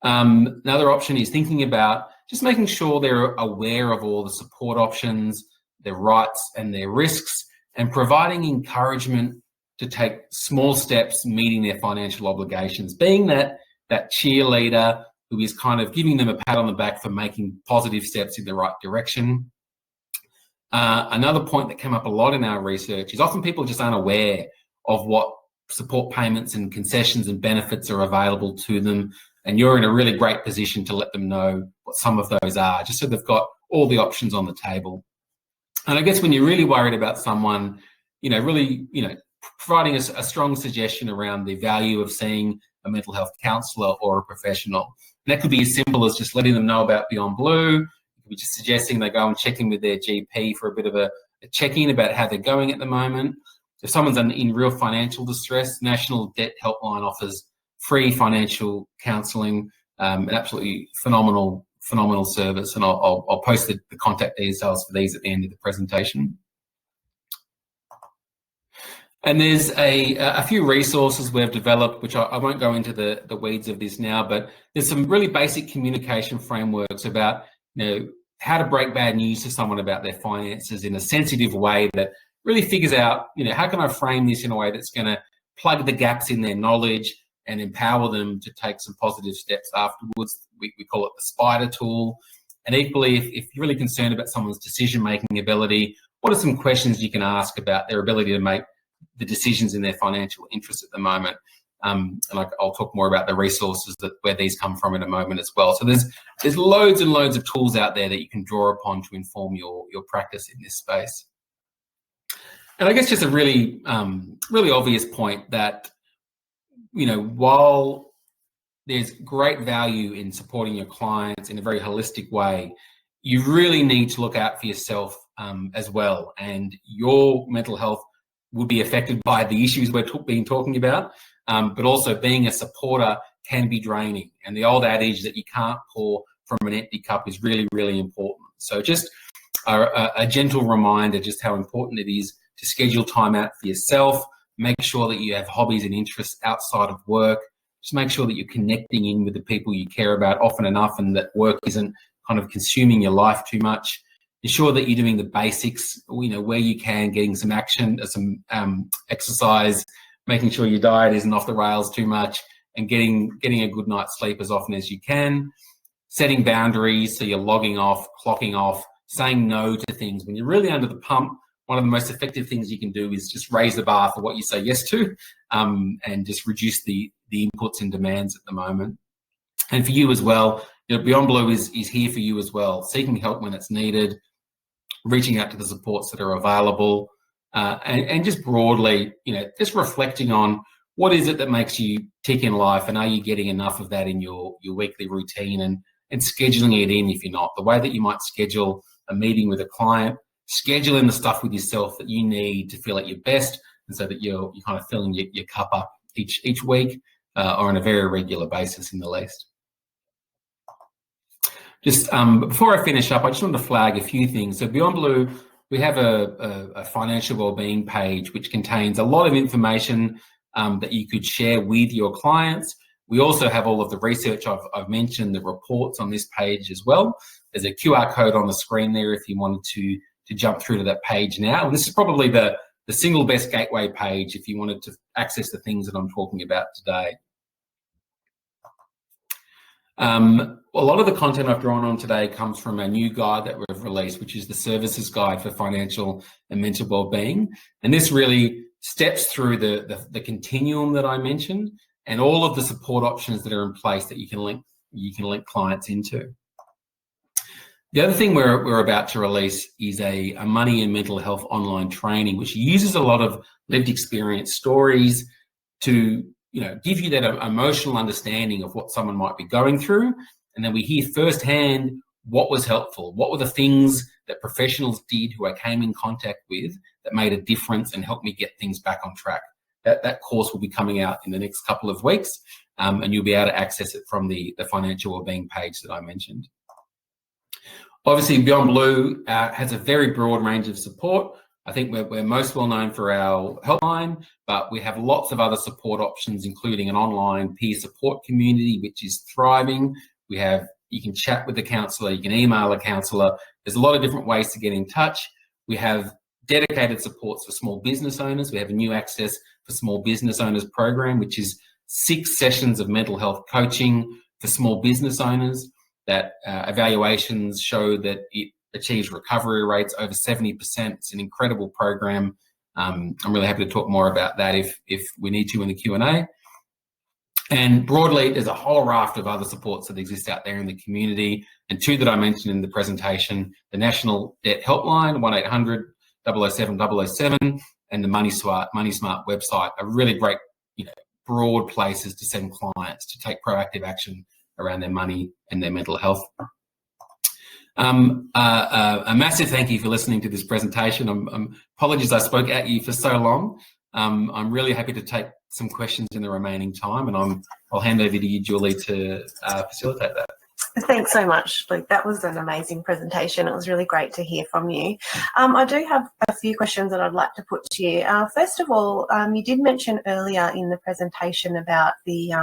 Another option is thinking about just making sure they're aware of all the support options, their rights and their risks, and providing encouragement to take small steps meeting their financial obligations, being that cheerleader who is kind of giving them a pat on the back for making positive steps in the right direction. Another point that came up a lot in our research is often people just aren't aware of what support payments and concessions and benefits are available to them, and you're in a really great position to let them know what some of those are, just so they've got all the options on the table. And I guess when you're really worried about someone, really, providing a strong suggestion around the value of seeing a mental health counsellor or a professional. And that could be as simple as just letting them know about Beyond Blue. It could be just suggesting they go and check in with their GP for a bit of a check-in about how they're going at the moment. If someone's in real financial distress, National Debt Helpline offers free financial counselling, an absolutely phenomenal service, and I'll post the contact details for these at the end of the presentation. And there's a few resources we've developed, which I won't go into the weeds of this now, but there's some really basic communication frameworks about how to break bad news to someone about their finances in a sensitive way that really figures out, how can I frame this in a way that's going to plug the gaps in their knowledge and empower them to take some positive steps afterwards. We call it the spider tool. And equally, if you're really concerned about someone's decision-making ability, what are some questions you can ask about their ability to make the decisions in their financial interests at the moment? And I'll talk more about the resources where these come from in a moment as well. So there's loads and loads of tools out there that you can draw upon to inform your practice in this space. And I guess just a really obvious point that, while there's great value in supporting your clients in a very holistic way, you really need to look out for yourself as well. And your mental health will be affected by the issues we're talking about, but also being a supporter can be draining. And the old adage that you can't pour from an empty cup is really, really important. So just a gentle reminder just how important it is to schedule time out for yourself, make sure that you have hobbies and interests outside of work, just make sure that you're connecting in with the people you care about often enough and that work isn't kind of consuming your life too much. Ensure that you're doing the basics, where you can, getting some action, some exercise, making sure your diet isn't off the rails too much, and getting a good night's sleep as often as you can. Setting boundaries, so you're logging off, clocking off, saying no to things. When you're really under the pump, one of the most effective things you can do is just raise the bar for what you say yes to, and just reduce the inputs and demands at the moment. And for you as well, Beyond Blue is here for you as well, seeking help when it's needed, reaching out to the supports that are available, and just broadly, just reflecting on what is it that makes you tick in life, and are you getting enough of that in your weekly routine, and scheduling it in if you're not. The way that you might schedule a meeting with a client, schedule in the stuff with yourself that you need to feel at your best, and so that you're kind of filling your cup up each week or on a very regular basis in the least. Just before I finish up, I just wanted to flag a few things. So Beyond Blue, we have a financial wellbeing page which contains a lot of information that you could share with your clients. We also have all of the research I've mentioned, the reports on this page as well. There's a QR code on the screen there if you wanted to jump through to that page now. And this is probably the single best gateway page if you wanted to access the things that I'm talking about today. A lot of the content I've drawn on today comes from a new guide that we've released, which is the Services Guide for Financial and Mental Wellbeing. And this really steps through the continuum that I mentioned and all of the support options that are in place that you can link clients into. The other thing we're about to release is a money and mental health online training, which uses a lot of lived experience stories to give you that emotional understanding of what someone might be going through. And then we hear firsthand what was helpful, what were the things that professionals did who I came in contact with that made a difference and helped me get things back on track. That course will be coming out in the next couple of weeks, and you'll be able to access it from the financial wellbeing page that I mentioned. Obviously, Beyond Blue has a very broad range of support. I think we're most well known for our helpline, but we have lots of other support options, including an online peer support community, which is thriving. You can chat with a counsellor, you can email a counsellor. There's a lot of different ways to get in touch. We have dedicated supports for small business owners. We have a new Access for Small Business Owners program, which is 6 sessions of mental health coaching for small business owners that evaluations show that it achieves recovery rates over 70%. It's an incredible program. I'm really happy to talk more about that if we need to in the Q&A. And broadly, there's a whole raft of other supports that exist out there in the community. And 2 that I mentioned in the presentation, the National Debt Helpline, 1-800-007-007, and the Money Smart website are really great, broad places to send clients to take proactive action around their money and their mental health. A massive thank you for listening to this presentation. Apologies I spoke at you for so long. I'm really happy to take some questions in the remaining time, and I'll hand over to you, Julie, to facilitate that. Thanks so much, Luke. That was an amazing presentation. It was really great to hear from you. I do have a few questions that I'd like to put to you. First of all, you did mention earlier in the presentation about the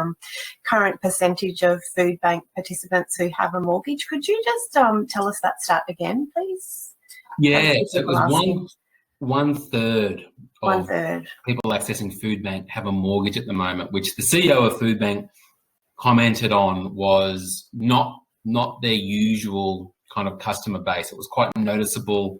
current percentage of food bank participants who have a mortgage. Could you just tell us that stat again, please? Yeah, so it was one third of people accessing food bank have a mortgage at the moment, which the CEO of food bank commented on was not their usual kind of customer base. It was quite noticeable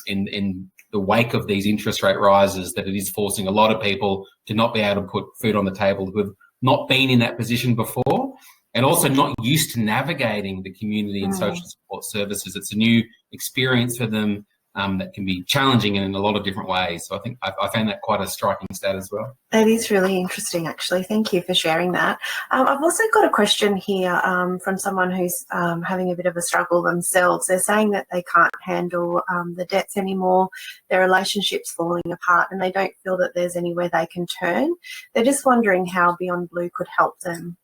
in the wake of these interest rate rises that it is forcing a lot of people to not be able to put food on the table who have not been in that position before, and also not used to navigating the community and social support services. It's a new experience for them that can be challenging in a lot of different ways. So I think I found that quite a striking stat as well. It is really interesting, actually. Thank you for sharing that. I've also got a question here from someone who's having a bit of a struggle themselves. They're saying that they can't handle the debts anymore, their relationship's falling apart, and they don't feel that there's anywhere they can turn. They're just wondering how Beyond Blue could help them.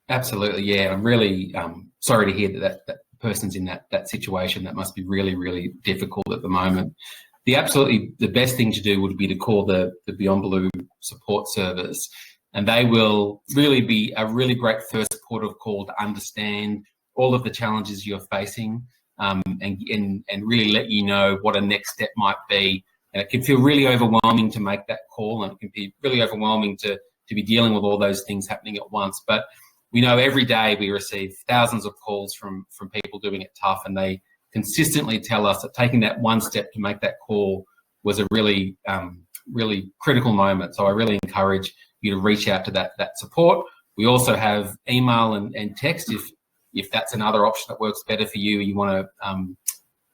Absolutely, yeah. I'm really sorry to hear that person's in that situation. That must be really, really difficult at the moment. The best thing to do would be to call the Beyond Blue support service, and they will really be a really great first port of call to understand all of the challenges you're facing, and really let you know what a next step might be. And it can feel really overwhelming to make that call, and it can be really overwhelming to be dealing with all those things happening at once. But we know every day we receive thousands of calls from people doing it tough, and they consistently tell us that taking that one step to make that call was a really, really critical moment. So I really encourage you to reach out to that support. We also have email and text if that's another option that works better for you. You want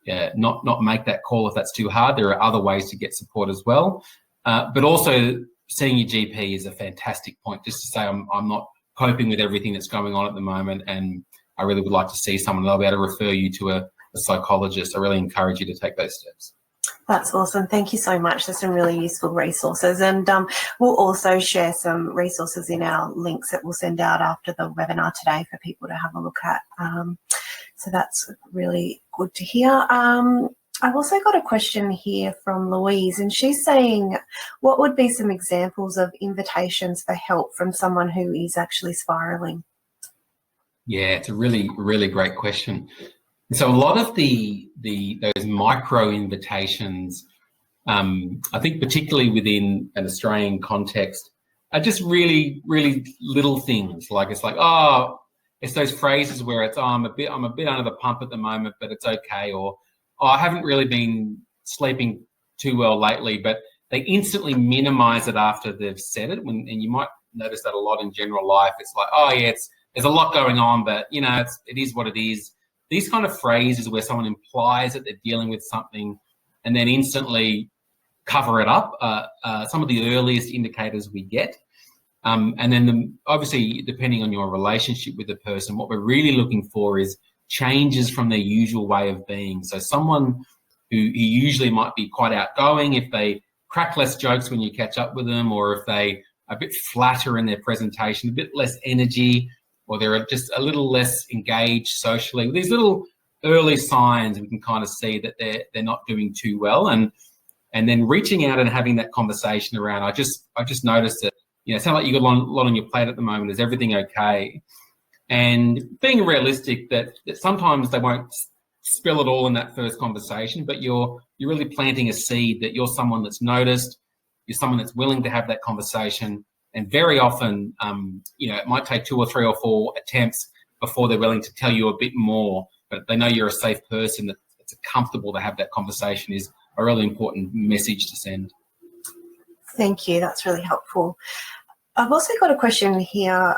to not make that call if that's too hard. There are other ways to get support as well. But also seeing your GP is a fantastic point, just to say I'm not coping with everything that's going on at the moment, and I really would like to see someone. They'll be able to refer you to a psychologist. I really encourage you to take those steps. That's awesome. Thank you so much. There's some really useful resources, and we'll also share some resources in our links that we'll send out after the webinar today for people to have a look at. So that's really good to hear. I've also got a question here from Louise, and she's saying, what would be some examples of invitations for help from someone who is actually spiralling? Yeah, it's a really, really great question. So a lot of those micro invitations, I think particularly within an Australian context, are just really, really little things. Like it's those phrases where it's I'm a bit under the pump at the moment, but it's okay, or I haven't really been sleeping too well lately, but they instantly minimize it after they've said it. And you might notice that a lot in general life. It's like, oh yeah, there's a lot going on, but it is what it is. These kind of phrases where someone implies that they're dealing with something and then instantly cover it up, some of the earliest indicators we get. And then obviously, depending on your relationship with the person, what we're really looking for is changes from their usual way of being. So someone who usually might be quite outgoing, if they crack less jokes when you catch up with them, or if they are a bit flatter in their presentation, a bit less energy, or they're just a little less engaged socially. These little early signs we can kind of see that they're not doing too well, and then reaching out and having that conversation around. I just noticed that, it sounds like you've got a lot on your plate at the moment. Is everything okay? And being realistic that sometimes they won't spill it all in that first conversation, but you're really planting a seed that you're someone that's noticed, you're someone that's willing to have that conversation. And very often, it might take 2 or 3 or 4 attempts before they're willing to tell you a bit more, but they know you're a safe person, that it's comfortable to have that conversation is a really important message to send. Thank you. That's really helpful. I've also got a question here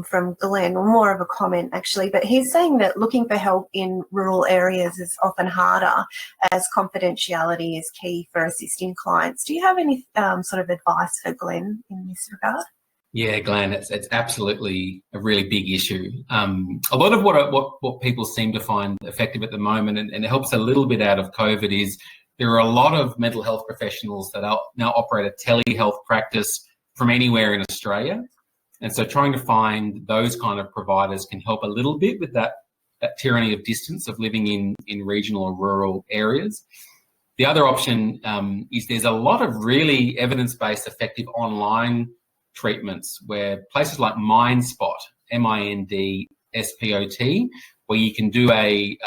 from Glenn, or more of a comment actually, but he's saying that looking for help in rural areas is often harder, as confidentiality is key for assisting clients. Do you have any sort of advice for Glenn in this regard? Yeah, Glenn, it's absolutely a really big issue. A lot of what people seem to find effective at the moment, and it helps a little bit out of COVID, is there are a lot of mental health professionals that now operate a telehealth practice from anywhere in Australia. And so trying to find those kind of providers can help a little bit with that tyranny of distance of living in regional or rural areas. The other option is there's a lot of really evidence-based effective online treatments where places like MindSpot, MindSpot, where you can do a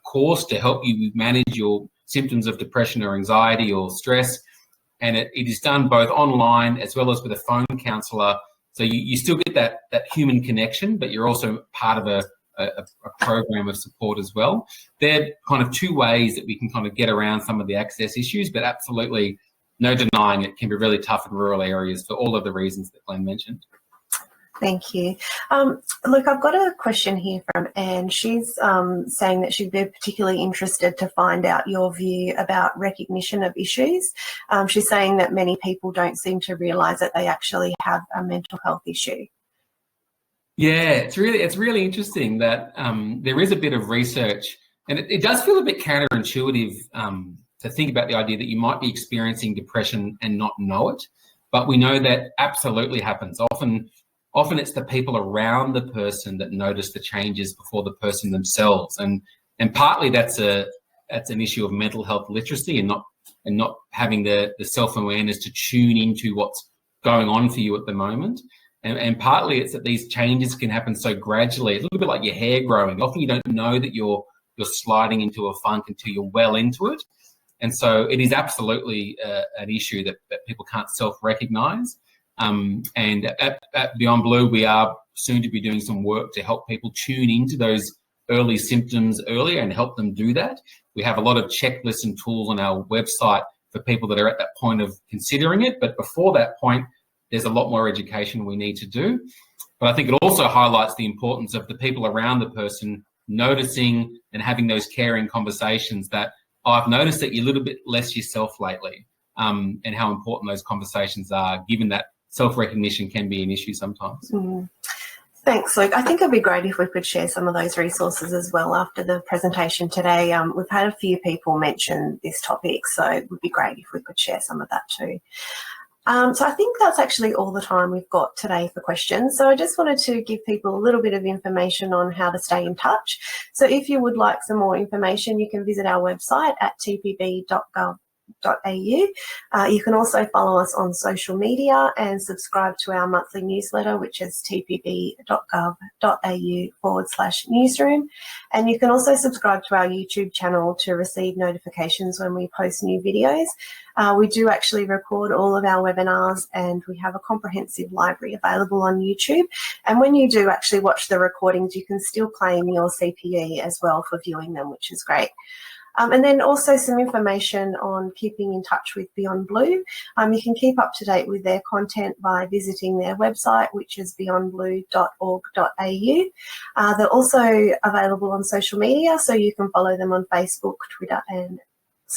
course to help you manage your symptoms of depression or anxiety or stress. And it is done both online as well as with a phone counsellor. So you still get that human connection, but you're also part of a program of support as well. They're kind of 2 ways that we can kind of get around some of the access issues, but absolutely no denying it can be really tough in rural areas for all of the reasons that Glenn mentioned. Thank you. Look, I've got a question here from Anne. She's saying that she'd be particularly interested to find out your view about recognition of issues. She's saying that many people don't seem to realise that they actually have a mental health issue. Yeah, it's really interesting that there is a bit of research, and it does feel a bit counterintuitive to think about the idea that you might be experiencing depression and not know it, but we know that absolutely happens. Often it's the people around the person that notice the changes before the person themselves, and partly that's an issue of mental health literacy and not having the self-awareness to tune into what's going on for you at the moment. And partly it's that these changes can happen so gradually. It's a little bit like your hair growing. Often you don't know that you're sliding into a funk until you're well into it. And so it is absolutely an issue that people can't self-recognise. And at Beyond Blue, we are soon to be doing some work to help people tune into those early symptoms earlier and help them do that. We have a lot of checklists and tools on our website for people that are at that point of considering it. But before that point, there's a lot more education we need to do. But I think it also highlights the importance of the people around the person noticing and having those caring conversations that, I've noticed that you're a little bit less yourself lately, and how important those conversations are, given that self-recognition can be an issue sometimes. Mm. Thanks, Luke. I think it'd be great if we could share some of those resources as well after the presentation today. We've had a few people mention this topic, so it would be great if we could share some of that too. So I think that's actually all the time we've got today for questions. So I just wanted to give people a little bit of information on how to stay in touch. So if you would like some more information, you can visit our website at tpb.gov.au. You can also follow us on social media and subscribe to our monthly newsletter, which is tpb.gov.au/newsroom. And you can also subscribe to our YouTube channel to receive notifications when we post new videos. We do actually record all of our webinars, and we have a comprehensive library available on YouTube. And when you do actually watch the recordings, you can still claim your CPE as well for viewing them, which is great. And then also some information on keeping in touch with Beyond Blue. You can keep up to date with their content by visiting their website, which is beyondblue.org.au. They're also available on social media, so you can follow them on Facebook, Twitter and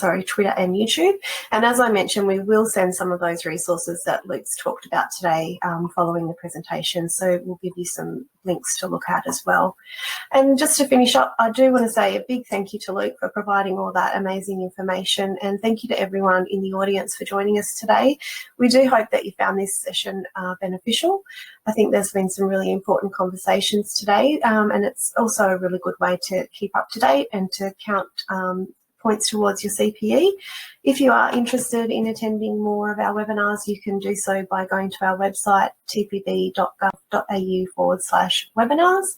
Twitter and YouTube. And as I mentioned, we will send some of those resources that Luke's talked about today following the presentation. So we'll give you some links to look at as well. And just to finish up, I do want to say a big thank you to Luke for providing all that amazing information, and thank you to everyone in the audience for joining us today. We do hope that you found this session beneficial. I think there's been some really important conversations today, and it's also a really good way to keep up to date and to count points towards your CPE. If you are interested in attending more of our webinars, you can do so by going to our website, tpb.gov.au/webinars.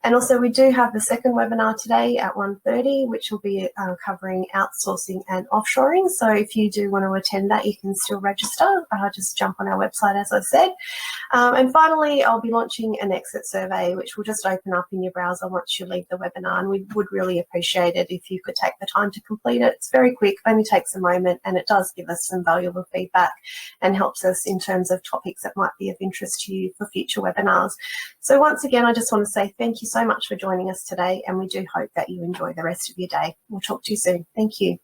And also we do have the second webinar today at 1:30, which will be covering outsourcing and offshoring. So if you do want to attend that, you can still register. Just jump on our website, as I said. And finally, I'll be launching an exit survey, which will just open up in your browser once you leave the webinar. And we would really appreciate it if you could take the time to complete it. It's very quick, only takes a moment, and it does give us some valuable feedback and helps us in terms of topics that might be of interest to you for future webinars. So once again, I just want to say thank you so much for joining us today, and we do hope that you enjoy the rest of your day. We'll talk to you soon. Thank you.